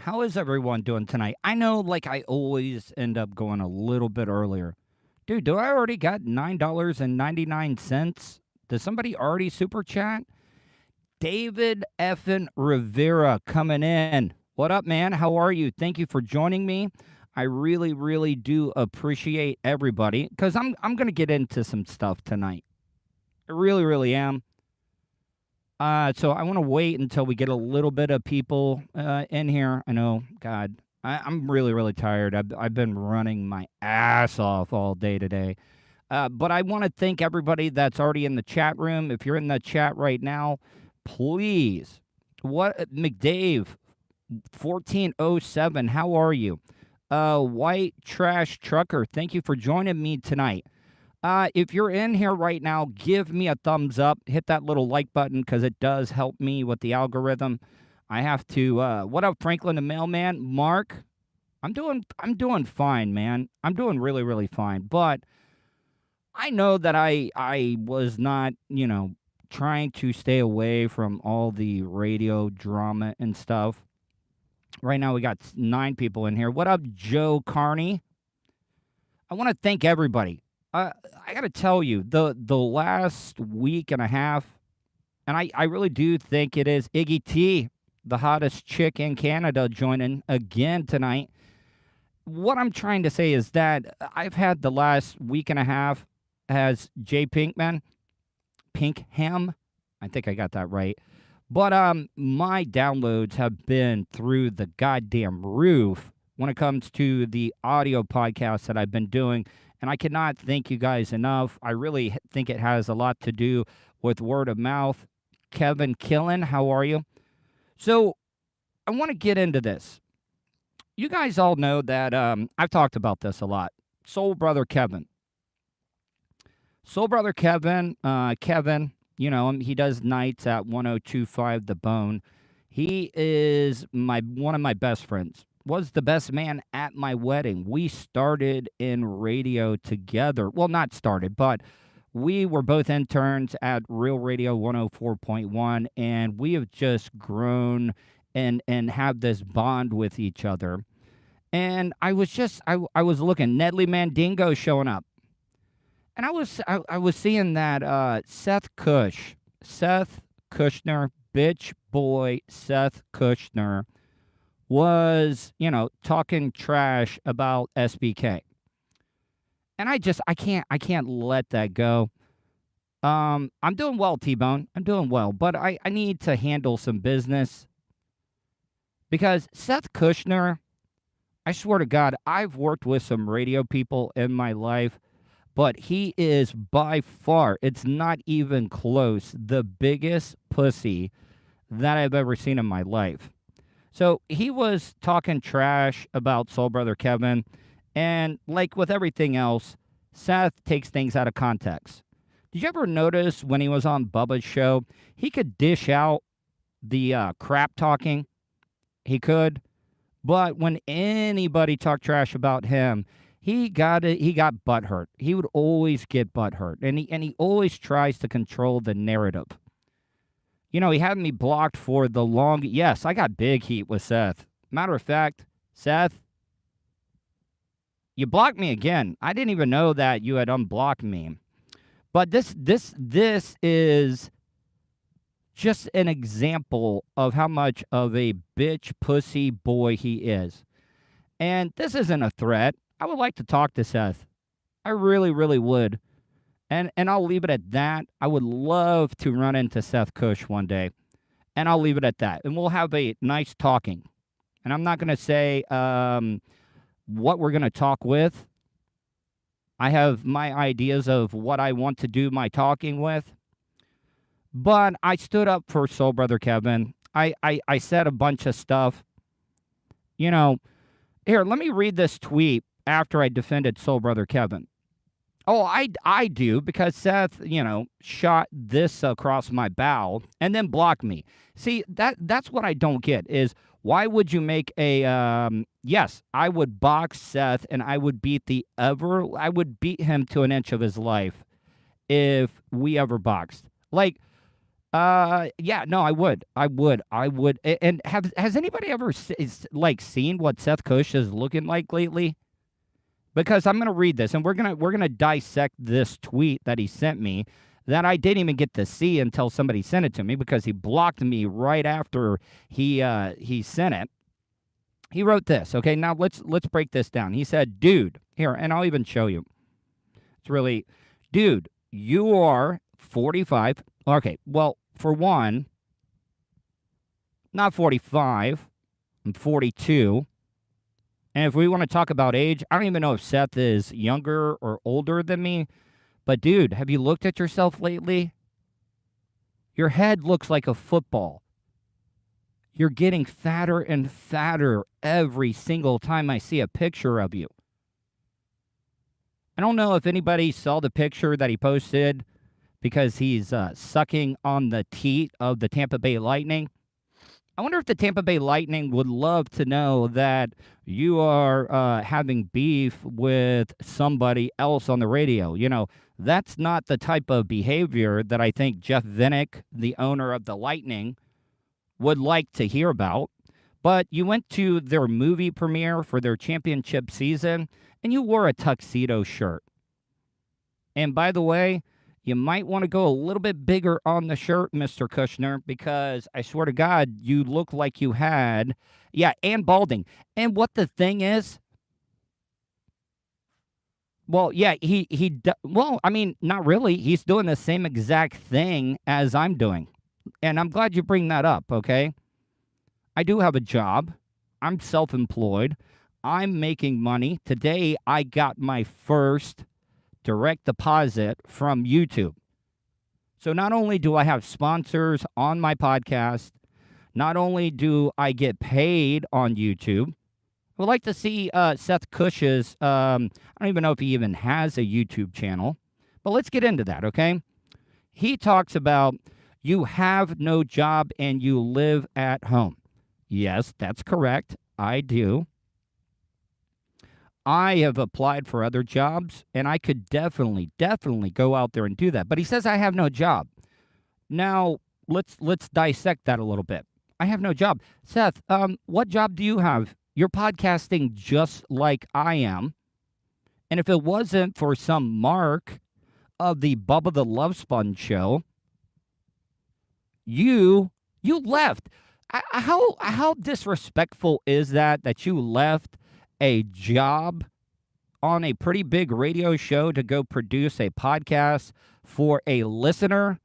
How is everyone doing tonight? I know, like, I always end up going a little bit earlier. Dude, do I already got $9.99? Does somebody already super chat? David effin Rivera coming in. What up, man? How are you? Thank you for joining me. I really, really do appreciate everybody because I'm gonna get into some stuff tonight. I really, really am. So I want to wait until we get a little bit of people in here. I know, God, I'm really, really tired. I've been running my ass off all day today. But I want to thank everybody that's already in the chat room. If you're in the chat right now, please, McDave 1407, how are you? White Trash Trucker, thank you for joining me tonight. If you're in here right now, give me a thumbs up. Hit that little like button because it does help me with the algorithm. I have to. What up, Franklin the mailman? Mark, I'm doing fine, man. I'm doing really, really fine. But I know that I was not, trying to stay away from all the radio drama and stuff. Right now we got 9 people in here. What up, Joe Carney? I want to thank everybody. I got to tell you, the last week and a half, and I really do think it is Iggy T, the hottest chick in Canada, joining again tonight. What I'm trying to say is that I've had the last week and a half as J Pinkham. I think I got that right. But my downloads have been through the goddamn roof when it comes to the audio podcasts that I've been doing. And I cannot thank you guys enough. I really think it has a lot to do with word of mouth. Kevin Killen, how are you? So I want to get into this. You guys all know that I've talked about this a lot. Soul Brother Kevin. Soul Brother Kevin, Kevin, you know him. He does nights at 1025 The Bone. He is one of my best friends. Was the best man at my wedding. We started in radio together. Well, not started, but we were both interns at Real Radio 104.1, and we have just grown and have this bond with each other. And I was looking, Nedley Mandingo showing up. And I was seeing that Seth Kushner, bitch boy Seth Kushner, was, talking trash about SBK. And I can't let that go. I'm doing well, T-Bone. I'm doing well, but I need to handle some business. Because Seth Kushner, I swear to God, I've worked with some radio people in my life, but he is by far, it's not even close, the biggest pussy that I've ever seen in my life. So he was talking trash about Soul Brother Kevin, and like with everything else, Seth takes things out of context. Did you ever notice when he was on Bubba's show, he could dish out the crap talking? He could. But when anybody talked trash about him, he got butthurt. He would always get butthurt, and he always tries to control the narrative. He had me blocked for the long... Yes, I got big heat with Seth. Matter of fact, Seth, you blocked me again. I didn't even know that you had unblocked me. But this is just an example of how much of a bitch pussy boy he is. And this isn't a threat. I would like to talk to Seth. I really, really would. And I'll leave it at that. I would love to run into Seth Kush one day. And I'll leave it at that. And we'll have a nice talking. And I'm not going to say what we're going to talk with. I have my ideas of what I want to do my talking with. But I stood up for Soul Brother Kevin. I said a bunch of stuff. Here, let me read this tweet after I defended Soul Brother Kevin. Oh, I do, because Seth, shot this across my bow and then blocked me. See, that's what I don't get is why would you make a, yes, I would box Seth and I would beat him to an inch of his life if we ever boxed. Like, Yeah, no, I would. And has anybody ever like seen what Seth Kush is looking like lately? Because I'm gonna read this, and we're gonna dissect this tweet that he sent me that I didn't even get to see until somebody sent it to me because he blocked me right after he sent it. He wrote this. Okay, now let's break this down. He said, "Dude, here, and I'll even show you. It's really, dude, you are 45. Okay, well, for one, not 45. I'm 42. And if we want to talk about age, I don't even know if Seth is younger or older than me. But dude, have you looked at yourself lately? Your head looks like a football. You're getting fatter and fatter every single time I see a picture of you. I don't know if anybody saw the picture that he posted because he's sucking on the teat of the Tampa Bay Lightning. I wonder if the Tampa Bay Lightning would love to know that you are having beef with somebody else on the radio. You know, that's not the type of behavior that I think Jeff Vinnick, the owner of the Lightning, would like to hear about. But you went to their movie premiere for their championship season, and you wore a tuxedo shirt. And by the way, you might want to go a little bit bigger on the shirt, Mr. Kushner, because I swear to God, you look like you had, yeah, and balding. And what the thing is, well, yeah, well, I mean, not really. He's doing the same exact thing as I'm doing. And I'm glad you bring that up, okay? I do have a job. I'm self-employed. I'm making money. Today, I got my first direct deposit from YouTube. So not only do I have sponsors on my podcast, not only do I get paid on YouTube, I would like to see Seth Cush's, I don't even know if he even has a YouTube channel, but let's get into that, okay? He talks about you have no job and you live at home. Yes, that's correct. I do. I have applied for other jobs, and I could definitely go out there and do that. But he says I have no job. Now, let's dissect that a little bit. I have no job. Seth, what job do you have? You're podcasting just like I am. And if it wasn't for some mark of the Bubba the Love Sponge show, you left. How disrespectful is that you left a job on a pretty big radio show to go produce a podcast for a listener?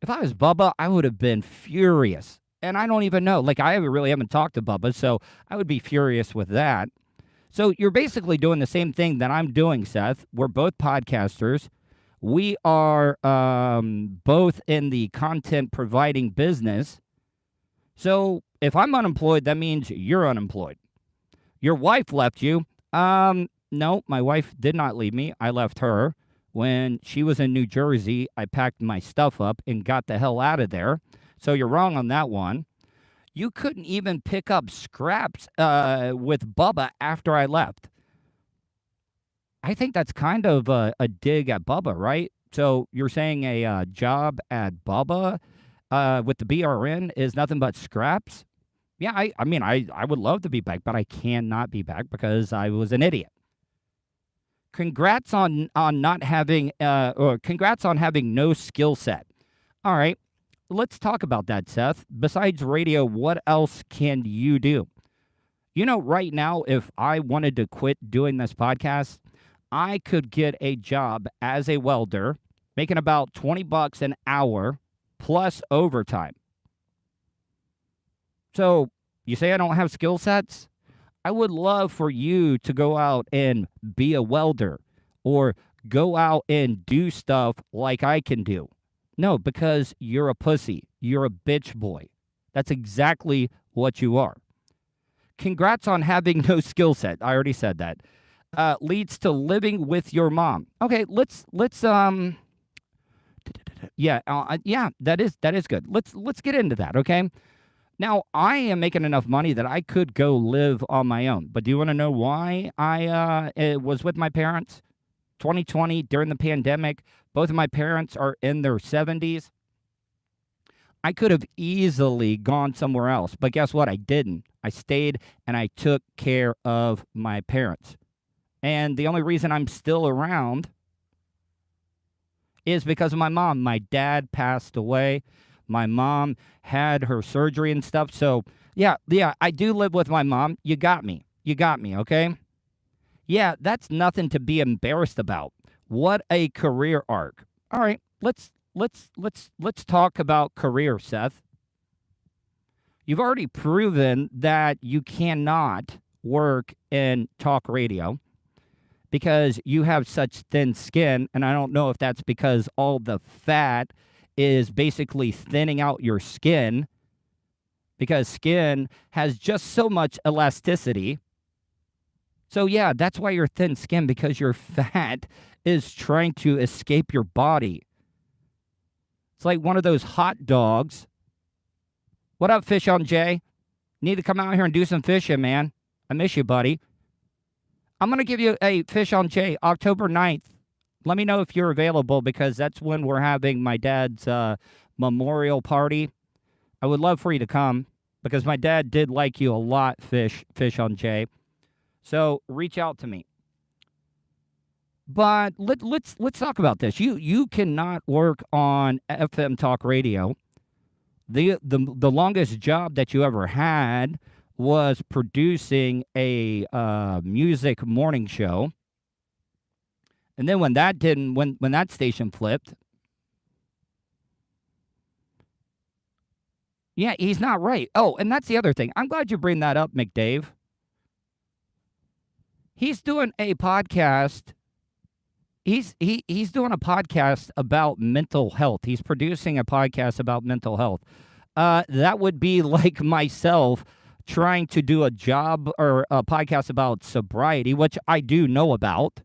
If I was Bubba, I would have been furious. And I don't even know. Like, I really haven't talked to Bubba, so I would be furious with that. So you're basically doing the same thing that I'm doing, Seth. We're both podcasters. We are both in the content providing business. So if I'm unemployed, that means you're unemployed. Your wife left you. No, my wife did not leave me. I left her. When she was in New Jersey, I packed my stuff up and got the hell out of there. So you're wrong on that one. You couldn't even pick up scraps with Bubba after I left. I think that's kind of a dig at Bubba, right? So you're saying a job at Bubba with the BRN is nothing but scraps? Yeah, I mean, I would love to be back, but I cannot be back because I was an idiot. Congrats on not having, or congrats on having no skill set. All right, let's talk about that, Seth. Besides radio, what else can you do? You know, right now, if I wanted to quit doing this podcast, I could get a job as a welder, making about $20 an hour plus overtime. So you say I don't have skill sets? I would love for you to go out and be a welder or go out and do stuff like I can do. No, because you're a pussy. You're a bitch boy. That's exactly what you are. Congrats on having no skill set. I already said that. Leads to living with your mom. Okay, let's yeah, that is good. Let's get into that, okay? Now, I am making enough money that I could go live on my own. But do you want to know why I was with my parents? 2020, during the pandemic, both of my parents are in their 70s. I could have easily gone somewhere else, but guess what? I didn't. I stayed and I took care of my parents. And the only reason I'm still around is because of my mom. My dad passed away. My mom had her surgery and stuff. So, yeah, I do live with my mom. You got me. Okay? Yeah, that's nothing to be embarrassed about. What a career arc. All right, let's talk about career, Seth. You've already proven that you cannot work in talk radio because you have such thin skin, and I don't know if that's because all the fat is basically thinning out your skin, because skin has just so much elasticity. So yeah, that's why you're thin skin, because your fat is trying to escape your body. It's like one of those hot dogs. What up, Fish on Jay? Need to come out here and do some fishing, man. I miss you, buddy. I'm going to give you a Fish on Jay, October 9th. Let me know if you're available, because that's when we're having my dad's memorial party. I would love for you to come, because my dad did like you a lot, Fish on Jay. So reach out to me. But let's talk about this. You cannot work on FM talk radio. The longest job that you ever had was producing a music morning show. And then when that station flipped, yeah, he's not right. Oh, and that's the other thing. I'm glad you bring that up, McDave. He's doing a podcast. He's doing a podcast about mental health. He's producing a podcast about mental health. That would be like myself trying to do a job or a podcast about sobriety, which I do know about.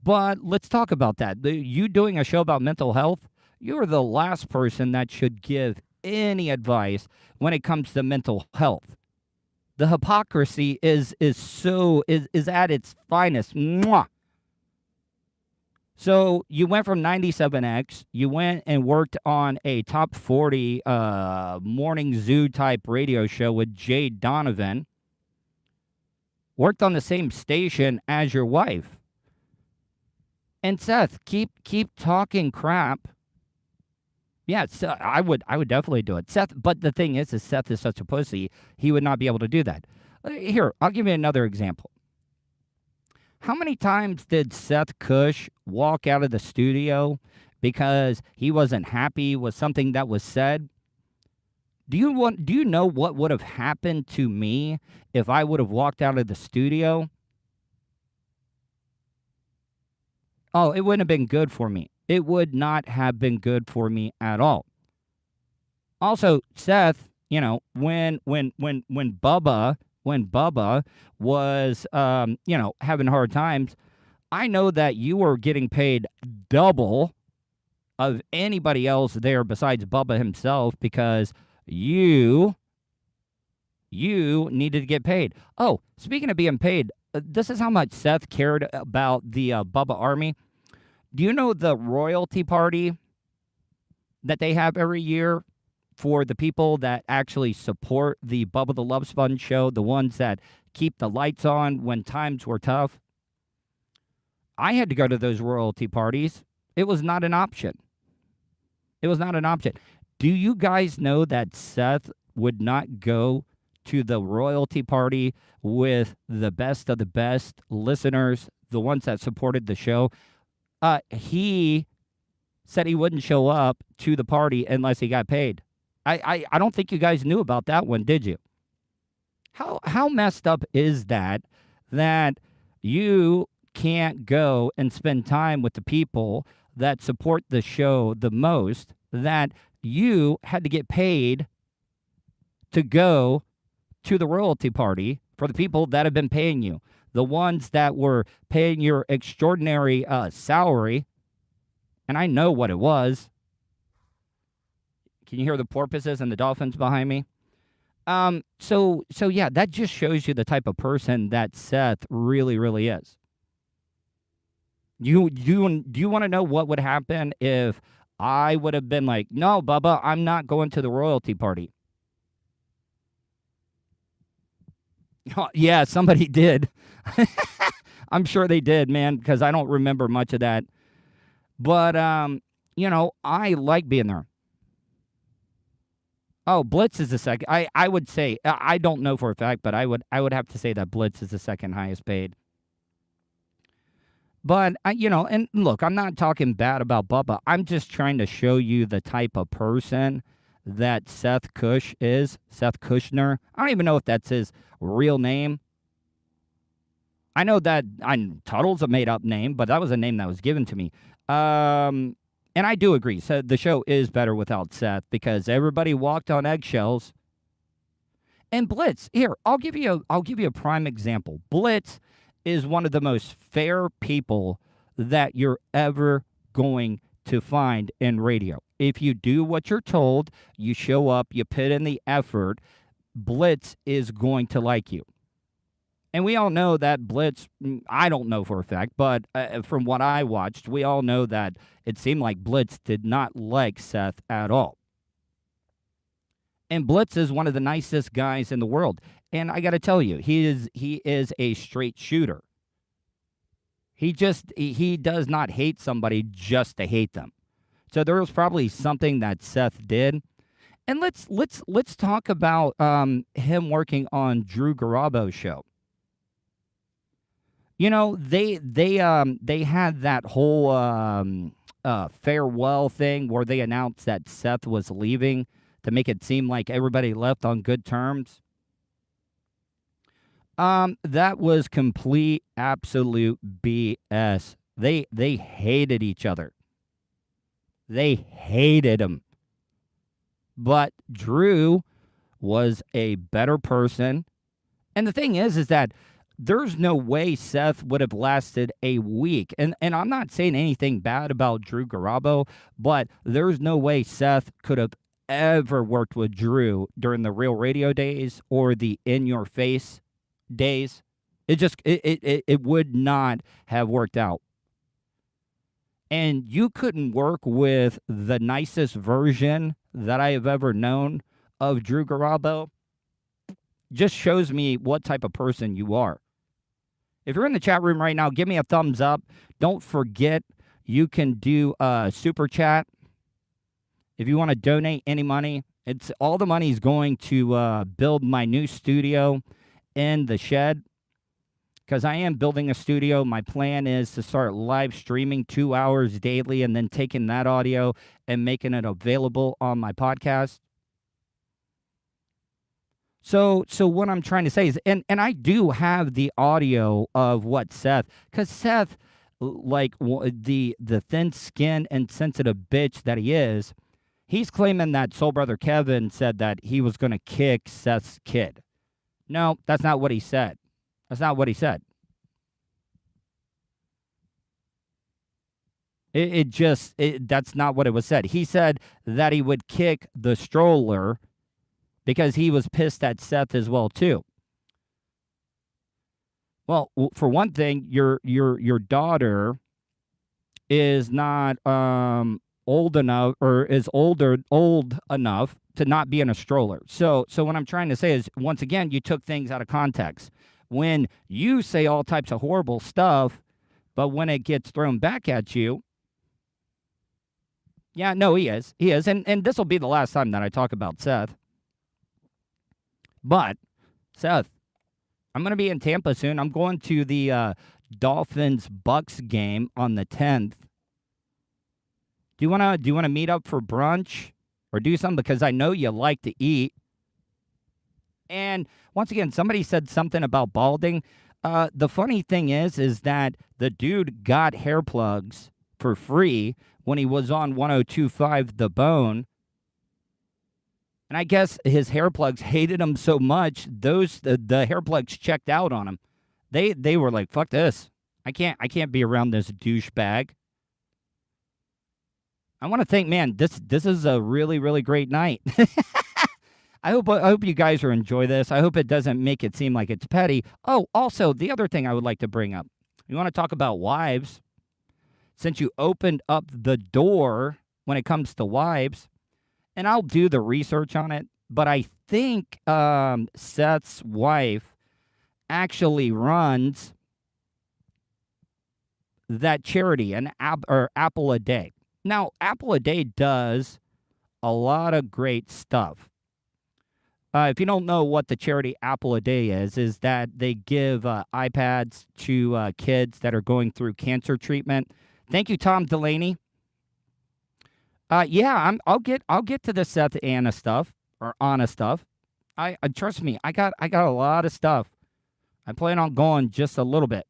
But let's talk about that. You doing a show about mental health, you're the last person that should give any advice when it comes to mental health. The hypocrisy is at its finest. Mwah. So you went from 97X, you went and worked on a top 40 morning zoo type radio show with Jay Donovan, worked on the same station as your wife. And Seth, keep talking crap. Yeah, so I would definitely do it. Seth, but the thing is Seth is such a pussy, he would not be able to do that. Here, I'll give you another example. How many times did Seth Kush walk out of the studio because he wasn't happy with something that was said? Do you know what would have happened to me if I would have walked out of the studio? Oh, it wouldn't have been good for me. It would not have been good for me at all. Also, Seth, when Bubba was having hard times, I know that you were getting paid double of anybody else there besides Bubba himself, because you needed to get paid. Oh, speaking of being paid, this is how much Seth cared about the Bubba Army. Do you know the royalty party that they have every year for the people that actually support the Bubba the Love Sponge show, the ones that keep the lights on when times were tough? I had to go to those royalty parties. It was not an option. Do you guys know that Seth would not go to the royalty party with the best of the best listeners, the ones that supported the show? He said he wouldn't show up to the party unless he got paid. I don't think you guys knew about that one, did you? How messed up is that you can't go and spend time with the people that support the show the most, that you had to get paid to go to the royalty party for the people that have been paying you, the ones that were paying your extraordinary salary, and I know what it was. Can you hear the porpoises and the dolphins behind me? So yeah, that just shows you the type of person that Seth really, really is. Do you want to know what would happen if I would have been like, no, Bubba, I'm not going to the royalty party. Yeah, somebody did. I'm sure they did, man, because I don't remember much of that. But, I like being there. Oh, Blitz is the second. I would say, I don't know for a fact, but I would have to say that Blitz is the second highest paid. But, and look, I'm not talking bad about Bubba. I'm just trying to show you the type of person that Seth Kush is, Seth Kushner. I don't even know if that's his real name. I know that Tuddle's a made-up name, but that was a name that was given to me. And I do agree. So the show is better without Seth because everybody walked on eggshells. And Blitz, here, I'll give you a prime example. Blitz is one of the most fair people that you're ever going to find in radio. If you do what you're told, you show up, you put in the effort, Blitz is going to like you. And we all know that Blitz, I don't know for a fact, but from what I watched, we all know that it seemed like Blitz did not like Seth at all. And Blitz is one of the nicest guys in the world. And I got to tell you, he is a straight shooter. He does not hate somebody just to hate them. So there was probably something that Seth did. And let's talk about him working on Drew Garabo's show. They had that whole farewell thing where they announced that Seth was leaving to make it seem like everybody left on good terms. That was complete, absolute BS. They hated each other. They hated him. But Drew was a better person. And the thing is that there's no way Seth would have lasted a week. And I'm not saying anything bad about Drew Garabo, but there's no way Seth could have ever worked with Drew during the Real Radio days or the In Your Face days. It would not have worked out. And you couldn't work with the nicest version that I have ever known of Drew Garabo. Just shows me what type of person you are. If you're in the chat room right now, give me a thumbs up. Don't forget, you can do a super chat. If you want to donate any money, it's all the money is going to build my new studio in the shed. Because I am building a studio. My plan is to start live streaming 2 hours daily and then taking that audio and making it available on my podcast. So what I'm trying to say is, and I do have the audio of what Seth, because Seth, like the thin skin and sensitive bitch that he is, he's claiming that Soul Brother Kevin said that he was going to kick Seth's kid. No, that's not what he said. That's not what he said. That's not what it was said. He said that he would kick the stroller because he was pissed at Seth as well, too. Well, for one thing, your daughter is not old enough or is old enough to not be in a stroller. So what I'm trying to say is, once again, you took things out of context. When you say all types of horrible stuff, but when it gets thrown back at you, yeah, no, he is. And this will be the last time that I talk about Seth. But, Seth, I'm going to be in Tampa soon. I'm going to the Dolphins-Bucks game on the 10th. Do you want to meet up for brunch or do something? Because I know you like to eat. And once again, somebody said something about balding. The funny thing is that the dude got hair plugs for free when he was on 102.5 The Bone. And I guess his hair plugs hated him so much, the hair plugs checked out on him. They were like, fuck this. I can't be around this douchebag. I want to think, man, this is a really, really great night. I hope you guys are enjoy this. I hope it doesn't make it seem like it's petty. Oh, also, the other thing I would like to bring up. You want to talk about wives? Since you opened up the door when it comes to wives, and I'll do the research on it, but I think Seth's wife actually runs that charity, or Apple a Day. Now, Apple a Day does a lot of great stuff. If you don't know what the charity Apple a Day is that they give iPads to kids that are going through cancer treatment. Thank you, Tom Delaney. Yeah, I'll get to the Seth Anna stuff or Anna stuff. I trust me, I got a lot of stuff. I plan on going just a little bit.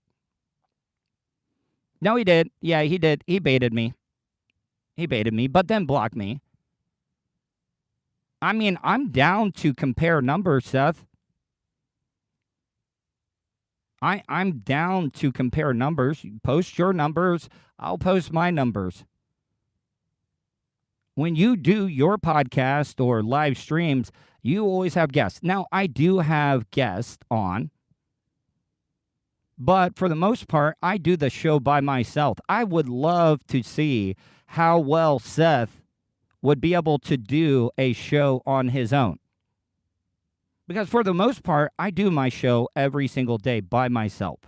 No, he did. Yeah, he did. He baited me. But then blocked me. I mean, I'm down to compare numbers, Seth. I'm down to compare numbers. You post your numbers, I'll post my numbers. When you do your podcast or live streams, you always have guests. Now, I do have guests on, but for the most part, I do the show by myself. I would love to see how well Seth would be able to do a show on his own. Because for the most part, I do my show every single day by myself.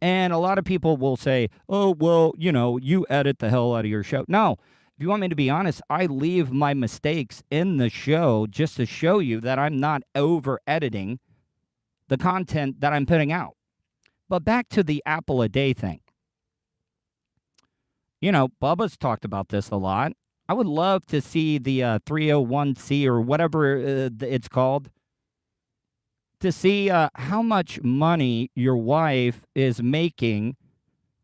And a lot of people will say, oh, well, you edit the hell out of your show. No, if you want me to be honest, I leave my mistakes in the show just to show you that I'm not over editing the content that I'm putting out. But back to the Apple a Day thing. Bubba's talked about this a lot. I would love to see the 301c or whatever it's called, to see how much money your wife is making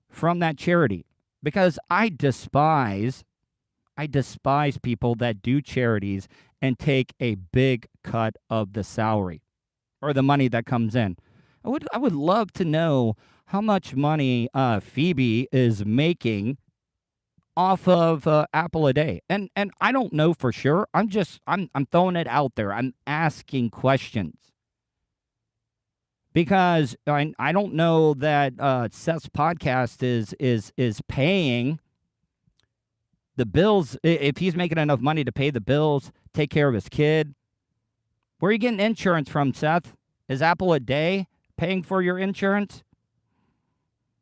from that charity. Because I despise people that do charities and take a big cut of the salary or the money that comes in. I would love to know how much money Phoebe is making off of Apple a Day. And I don't know for sure. I'm throwing it out there. I'm asking questions. Because I don't know that Seth's podcast is paying the bills. If he's making enough money to pay the bills, take care of his kid. Where are you getting insurance from, Seth? Is Apple a Day paying for your insurance?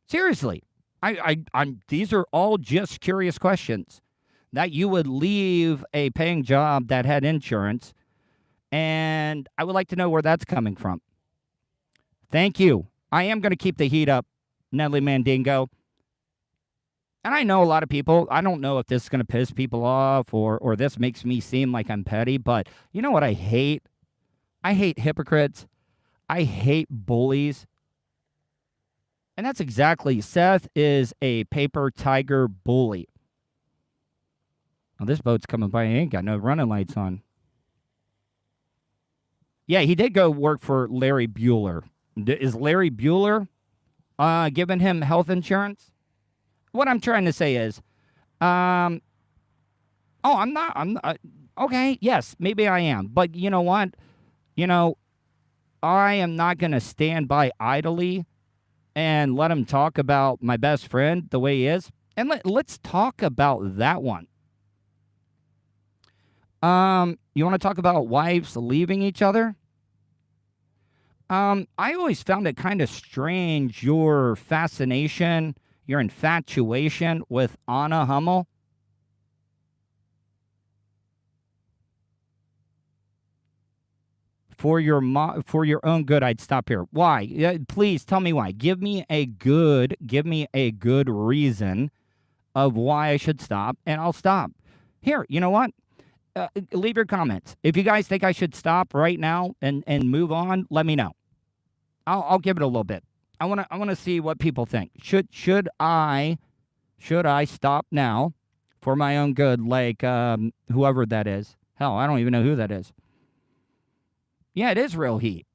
Seriously. These are all just curious questions. That you would leave a paying job that had insurance, and I would like to know where that's coming from. Thank you. I am going to keep the heat up, Nelly Mandingo. And I know a lot of people, I don't know if this is going to piss people off or this makes me seem like I'm petty, but you know what I hate? I hate hypocrites. I hate bullies. And that's exactly, Seth is a paper tiger bully. Oh, this boat's coming by. He ain't got no running lights on. Yeah, he did go work for Larry Bueller. Is Larry Bueller giving him health insurance? What I'm trying to say is, I'm not, okay, yes, maybe I am. But you know what? I am not going to stand by idly and let him talk about my best friend the way he is. And let's talk about that one. You want to talk about wives leaving each other? I always found it kind of strange, your fascination, your infatuation with Anna Hummel. For your own good, I'd stop here. Why? Please tell me why. Give me a good reason of why I should stop, and I'll stop. Here, you know what? Leave your comments. If you guys think I should stop right now and move on, let me know. I'll give it a little bit. I want to see what people think. Should I stop now for my own good, like whoever that is? Hell, I don't even know who that is. Yeah, it is real heat.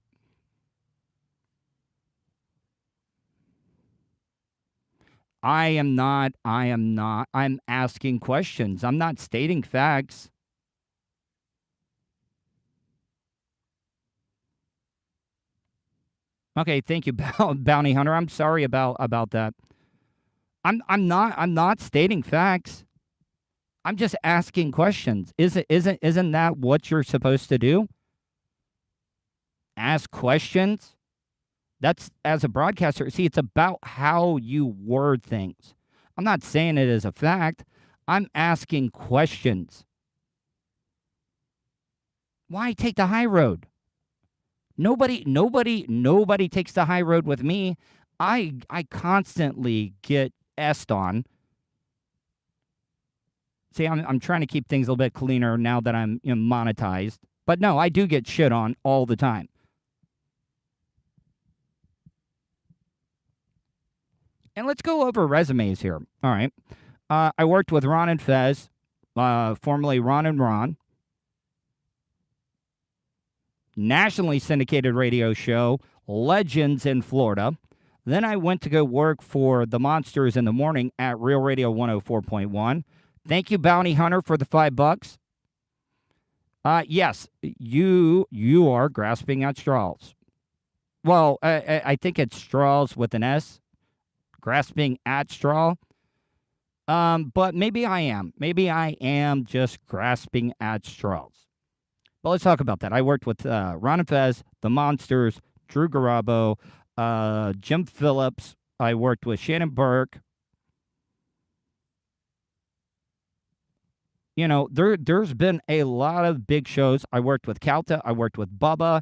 I am not. I'm asking questions. I'm not stating facts. Okay, thank you, Bounty Hunter. I'm sorry about that. I'm not stating facts. I'm just asking questions. Isn't that what you're supposed to do? Ask questions. That's as a broadcaster. See, it's about how you word things. I'm not saying it as a fact. I'm asking questions. Why take the high road? Nobody takes the high road with me. I constantly get essed on. See, I'm trying to keep things a little bit cleaner now that I'm monetized. But no, I do get shit on all the time. And let's go over resumes here. All right. I worked with Ron and Fez, formerly Ron and Ron. Nationally syndicated radio show, Legends in Florida. Then I went to go work for the Monsters in the Morning at Real Radio 104.1. Thank you, Bounty Hunter, for the $5. Yes, you are grasping at straws. Well, I think it's straws with an S. Grasping at straw. But maybe I am. Maybe I am just grasping at straws. But let's talk about that. I worked with Ron and Fez, the Monsters, Drew Garabo, Jim Phillips. I worked with Shannon Burke. You know, there's been a lot of big shows. I worked with Calta. I worked with Bubba.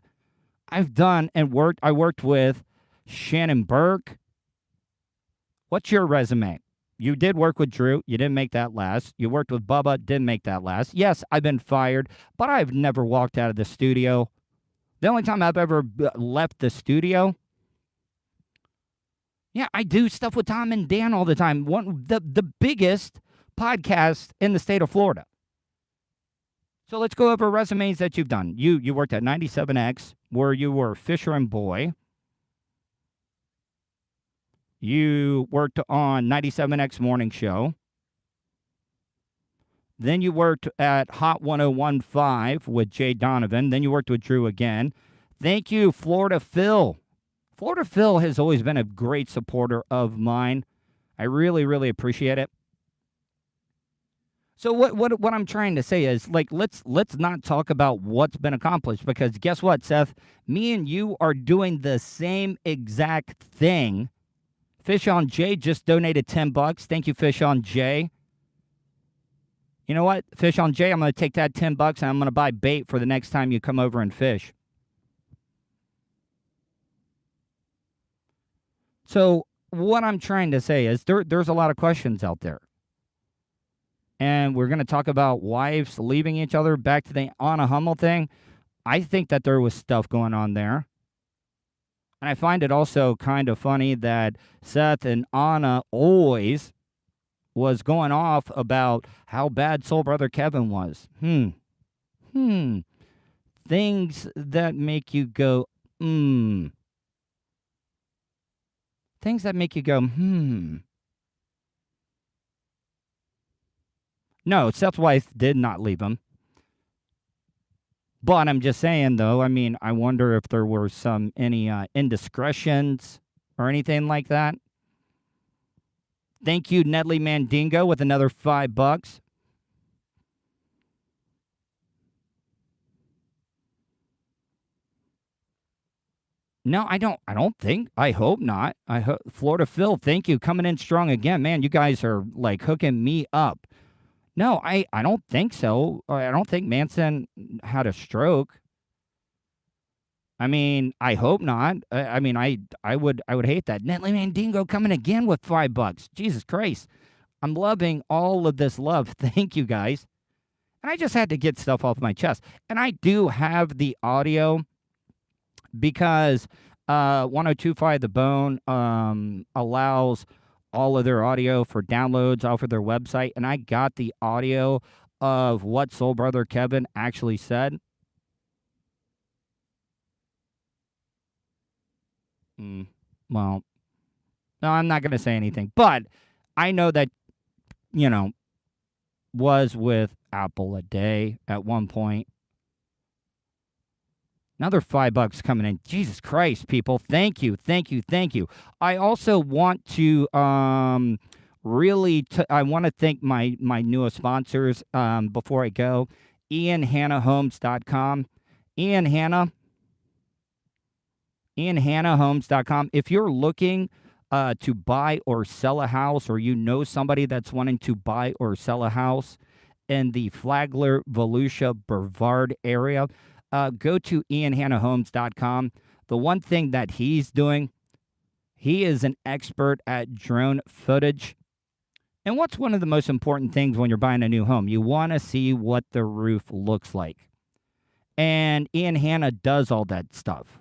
I worked with Shannon Burke. What's your resume? You did work with Drew. You didn't make that last. You worked with Bubba. Didn't make that last. Yes, I've been fired, but I've never walked out of the studio. The only time I've ever left the studio, yeah, I do stuff with Tom and Dan all the time. The biggest podcast in the state of Florida. So let's go over resumes that you've done. You worked at 97X, where you were Fisher and Boy. You worked on 97X Morning Show. Then you worked at Hot 1015 with Jay Donovan. Then you worked with Drew again. Thank you, Florida Phil. Florida Phil has always been a great supporter of mine. I really, really appreciate it. So what I'm trying to say is, like, let's not talk about what's been accomplished, because guess what, Seth? Me and you are doing the same exact thing. Fish on Jay just donated $10. Thank you, Fish on Jay. You know what, Fish on Jay, I'm going to take that $10 and I'm going to buy bait for the next time you come over and fish. So what I'm trying to say is there's a lot of questions out there. And we're going to talk about wives leaving each other. Back to the Anna Hummel thing. I think that there was stuff going on there. And I find it also kind of funny that Seth and Anna always was going off about how bad Soul Brother Kevin was. Things that make you go, Things that make you go, No, Seth's wife did not leave him. But I'm just saying, though, I mean, I wonder if there were any indiscretions or anything like that. Thank you, Nedley Mandingo, with another $5. No, I don't think. I hope not. Florida Phil, thank you, coming in strong again. Man, you guys are like hooking me up. No, I don't think so. I don't think Manson had a stroke. I mean, I hope not. I mean, I would hate that. Netley Mandingo coming again with $5. Jesus Christ. I'm loving all of this love. Thank you, guys. And I just had to get stuff off my chest. And I do have the audio because 1025 The Bone allows all of their audio for downloads off of their website, and I got the audio of what Soul Brother Kevin actually said. Well, no, I'm not going to say anything, but I know that, was with Apple a Day at one point. Another $5 coming in. Jesus Christ, people. Thank you. I also want to I want to thank my newest sponsors before I go. IanHannahHomes.com. IanHannahHomes.com. If you're looking to buy or sell a house, or you know somebody that's wanting to buy or sell a house in the Flagler, Volusia, Brevard area, go to IanHannahHomes.com. The one thing that he's doing, he is an expert at drone footage. And what's one of the most important things when you're buying a new home? You want to see what the roof looks like. And Ian Hanna does all that stuff.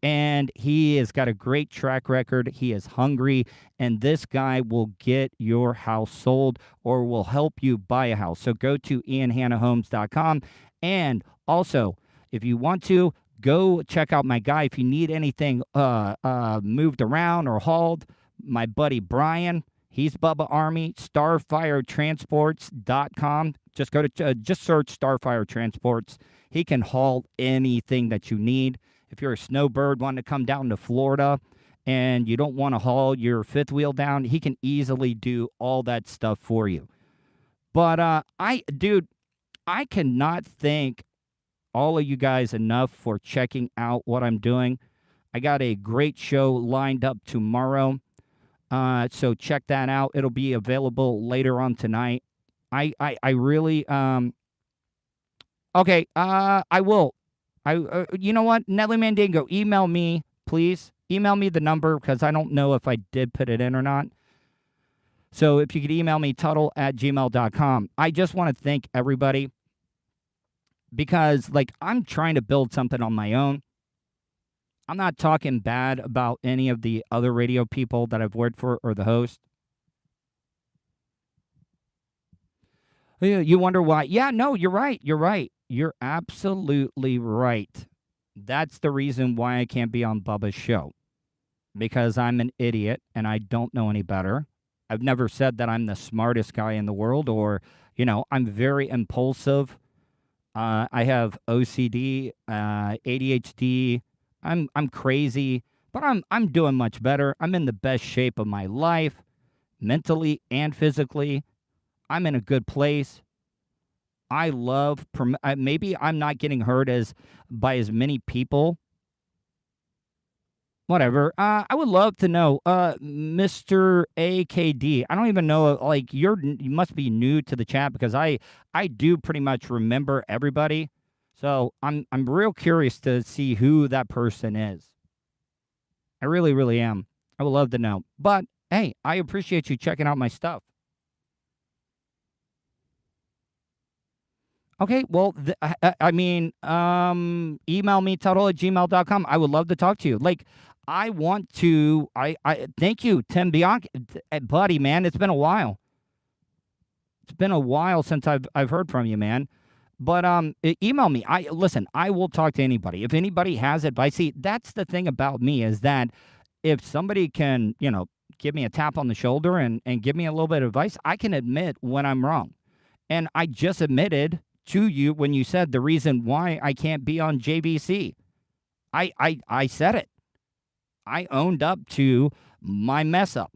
And he has got a great track record. He is hungry. And this guy will get your house sold or will help you buy a house. So go to IanHannahHomes.com. And also, if you want to, go check out my guy. If you need anything moved around or hauled, my buddy Brian. He's Bubba Army, StarfireTransports.com. Just go to just search Starfire Transports. He can haul anything that you need. If you're a snowbird wanting to come down to Florida and you don't want to haul your fifth wheel down, he can easily do all that stuff for you. But I cannot thank all of you guys enough for checking out what I'm doing. I got a great show lined up tomorrow. So check that out. It'll be available later on tonight. I really, okay, I will. You know what? Nelly Mandingo, email me, please. Email me the number because I don't know if I did put it in or not. So if you could email me, Tuddle@gmail.com. I just want to thank everybody because, like, I'm trying to build something on my own. I'm not talking bad about any of the other radio people that I've worked for or the host. You wonder why? Yeah, no, you're right. You're right. You're absolutely right. That's the reason why I can't be on Bubba's show. Because I'm an idiot and I don't know any better. I've never said that I'm the smartest guy in the world or, I'm very impulsive. I have OCD, ADHD. I'm crazy, but I'm doing much better. I'm in the best shape of my life, mentally and physically. I'm in a good place. I love, maybe I'm not getting heard by as many people. Whatever. I would love to know, Mr. AKD. I don't even know, like, you must be new to the chat because I do pretty much remember everybody. So I'm real curious to see who that person is. I really, really am. I would love to know. But, hey, I appreciate you checking out my stuff. Okay, well, email me, Tuddle@gmail.com. I would love to talk to you. Like, I want to, thank you, Tim Bianchi. Buddy, man, it's been a while. It's been a while since I've heard from you, man. But email me. Listen, I will talk to anybody. If anybody has advice, see, that's the thing about me is that if somebody can, give me a tap on the shoulder and give me a little bit of advice, I can admit when I'm wrong. And I just admitted to you when you said the reason why I can't be on JVC. I said it. I owned up to my mess up.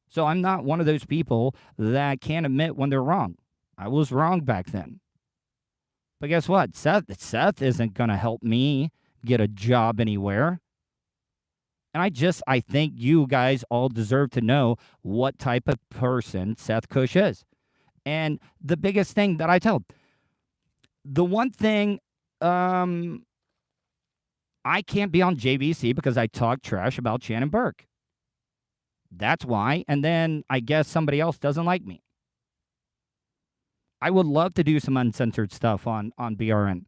So I'm not one of those people that can't admit when they're wrong. I was wrong back then. But guess what? Seth isn't going to help me get a job anywhere. And I think you guys all deserve to know what type of person Seth Kush is. And the biggest thing that I tell, the one thing, I can't be on JVC because I talk trash about Shannon Burke. That's why. And then I guess somebody else doesn't like me. I would love to do some uncensored stuff on BRN,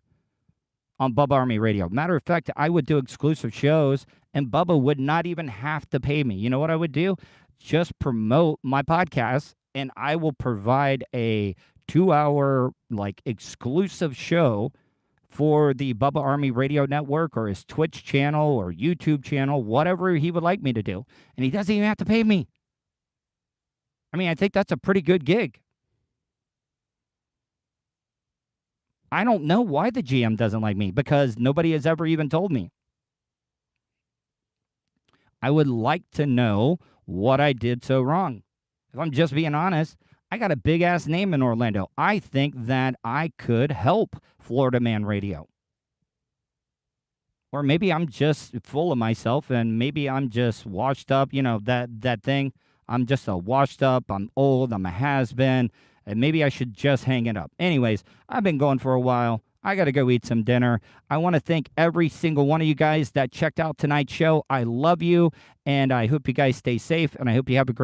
on Bubba Army Radio. Matter of fact, I would do exclusive shows, and Bubba would not even have to pay me. You know what I would do? Just promote my podcast, and I will provide a 2-hour, like, exclusive show for the Bubba Army Radio Network or his Twitch channel or YouTube channel, whatever he would like me to do. And he doesn't even have to pay me. I mean, I think that's a pretty good gig. I don't know why the GM doesn't like me because nobody has ever even told me. I would like to know what I did so wrong. If I'm just being honest, I got a big ass name in Orlando. I think that I could help Florida Man Radio. Or maybe I'm just full of myself and maybe I'm just washed up, that thing. I'm just a washed up, I'm old, I'm a has-been, and maybe I should just hang it up. Anyways, I've been going for a while. I got to go eat some dinner. I want to thank every single one of you guys that checked out tonight's show. I love you, and I hope you guys stay safe, and I hope you have a great